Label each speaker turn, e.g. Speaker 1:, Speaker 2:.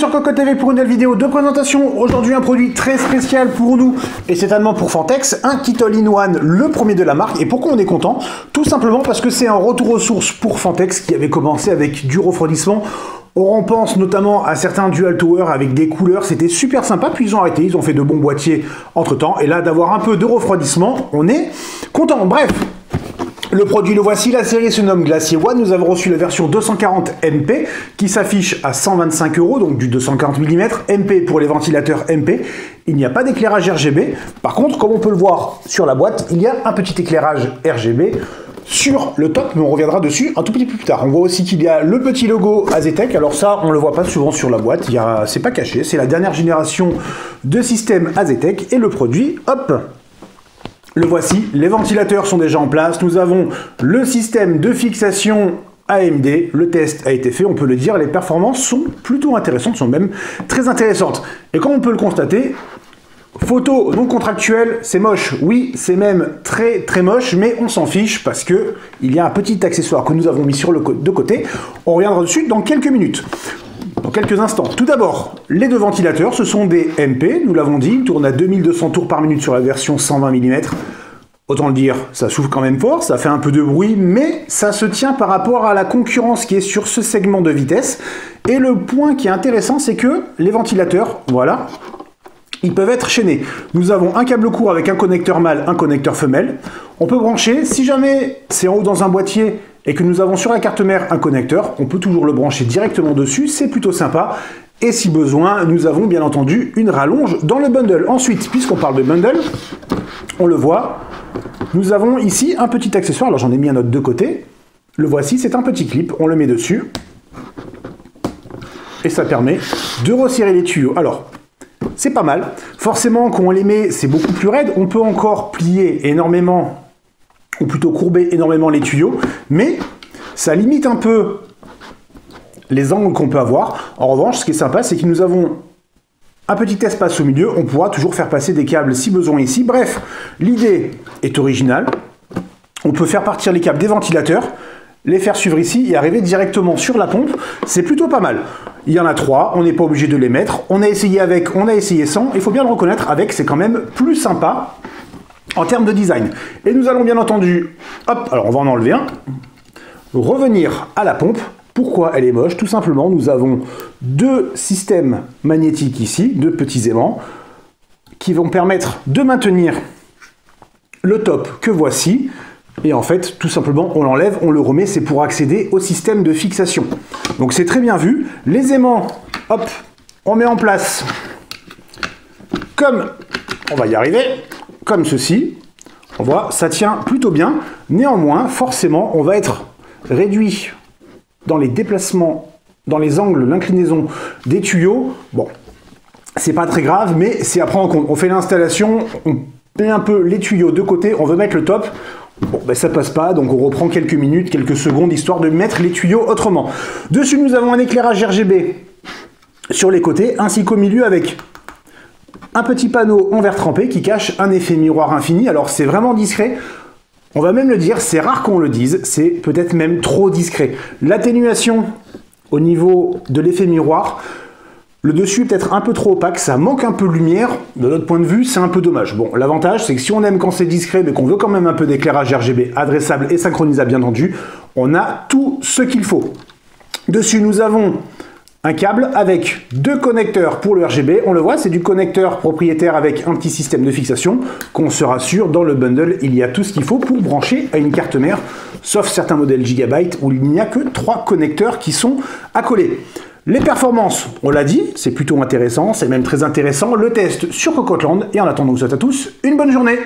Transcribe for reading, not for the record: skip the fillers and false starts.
Speaker 1: sur Cocotte TV pour une nouvelle vidéo de présentation. Aujourd'hui un produit très spécial pour nous et c'est allemand pour Fantex, un kit all-in-one, le premier de la marque. Et pourquoi on est content? Tout simplement parce que c'est un retour aux sources pour Fantex qui avait commencé avec du refroidissement. On pense notamment à certains Dual Tower avec des couleurs, c'était super sympa, puis ils ont arrêté, ils ont fait de bons boîtiers entre temps, et là d'avoir un peu de refroidissement, on est content. Bref, le produit le voici, la série se nomme Glacier One, nous avons reçu la version 240 MP qui s'affiche à 125 €, donc du 240 mm, MP pour les ventilateurs MP, il n'y a pas d'éclairage RGB, par contre comme on peut le voir sur la boîte, il y a un petit éclairage RGB sur le top, mais on reviendra dessus un tout petit peu plus tard. On voit aussi qu'il y a le petit logo Azetec, alors ça on le voit pas souvent sur la boîte, c'est pas caché, c'est la dernière génération de système Azetec, et le produit, hop, le voici, les ventilateurs sont déjà en place, nous avons le système de fixation AMD, le test a été fait, on peut le dire, les performances sont plutôt intéressantes, sont même très intéressantes. Et comme on peut le constater, photo non contractuelle, c'est moche, oui, c'est même très très moche, mais on s'en fiche parce que il y a un petit accessoire que nous avons mis sur le de côté. On reviendra dessus dans quelques minutes, dans quelques instants. Tout d'abord, les deux ventilateurs, ce sont des MP, nous l'avons dit, ils tournent à 2200 tours par minute sur la version 120 mm. Autant le dire, ça souffle quand même fort, ça fait un peu de bruit, mais ça se tient par rapport à la concurrence qui est sur ce segment de vitesse. Et le point qui est intéressant, c'est que les ventilateurs, voilà, ils peuvent être chaînés. Nous avons un câble court avec un connecteur mâle, un connecteur femelle. On peut brancher, si jamais c'est en haut dans un boîtier et que nous avons sur la carte mère un connecteur, on peut toujours le brancher directement dessus, c'est plutôt sympa. Et si besoin, nous avons bien entendu une rallonge dans le bundle. Ensuite, puisqu'on parle de bundle, on le voit, nous avons ici un petit accessoire, alors j'en ai mis un autre de côté. Le voici, c'est un petit clip, on le met dessus. Et ça permet de resserrer les tuyaux. Alors, c'est pas mal. Forcément, quand on les met, c'est beaucoup plus raide. On peut encore plier énormément, ou plutôt courber énormément les tuyaux, mais ça limite un peu les angles qu'on peut avoir. En revanche, ce qui est sympa, c'est que nous avons un petit espace au milieu. On pourra toujours faire passer des câbles si besoin ici. Bref, l'idée est originale. On peut faire partir les câbles des ventilateurs, les faire suivre ici et arriver directement sur la pompe. C'est plutôt pas mal. Il y en a 3, on n'est pas obligé de les mettre. On a essayé avec, on a essayé sans. Il faut bien le reconnaître, avec, c'est quand même plus sympa en termes de design. Et nous allons bien entendu, hop, alors on va en enlever un, revenir à la pompe. Pourquoi elle est moche? Tout simplement, nous avons deux systèmes magnétiques ici, deux petits aimants, qui vont permettre de maintenir le top que voici. Et en fait, tout simplement, on l'enlève, on le remet, c'est pour accéder au système de fixation. Donc c'est très bien vu. Les aimants, hop, on met en place comme, on va y arriver, comme ceci. On voit, ça tient plutôt bien. Néanmoins, forcément, on va être réduit dans les déplacements, dans les angles, l'inclinaison des tuyaux. Bon, c'est pas très grave, mais c'est à prendre en compte. On fait l'installation, on met un peu les tuyaux de côté, on veut mettre le top. Bon, ben ça passe pas, donc on reprend quelques minutes, quelques secondes, histoire de mettre les tuyaux autrement. Dessus, nous avons un éclairage RGB sur les côtés, ainsi qu'au milieu avec un petit panneau en verre trempé qui cache un effet miroir infini. Alors c'est vraiment discret. On va même le dire, c'est rare qu'on le dise, c'est peut-être même trop discret. L'atténuation au niveau de l'effet miroir, le dessus est peut-être un peu trop opaque, ça manque un peu de lumière, de notre point de vue, c'est un peu dommage. Bon, l'avantage, c'est que si on aime quand c'est discret, mais qu'on veut quand même un peu d'éclairage RGB adressable et synchronisable bien entendu, on a tout ce qu'il faut. Dessus, nous avons un câble avec deux connecteurs pour le RGB. On le voit, c'est du connecteur propriétaire avec un petit système de fixation qu'on se rassure. Dans le bundle, il y a tout ce qu'il faut pour brancher à une carte mère, sauf certains modèles Gigabyte où il n'y a que 3 connecteurs qui sont accolés. Les performances, on l'a dit, c'est plutôt intéressant, c'est même très intéressant. Le test sur Cocotte Land. Et en attendant, je vous souhaite à tous une bonne journée.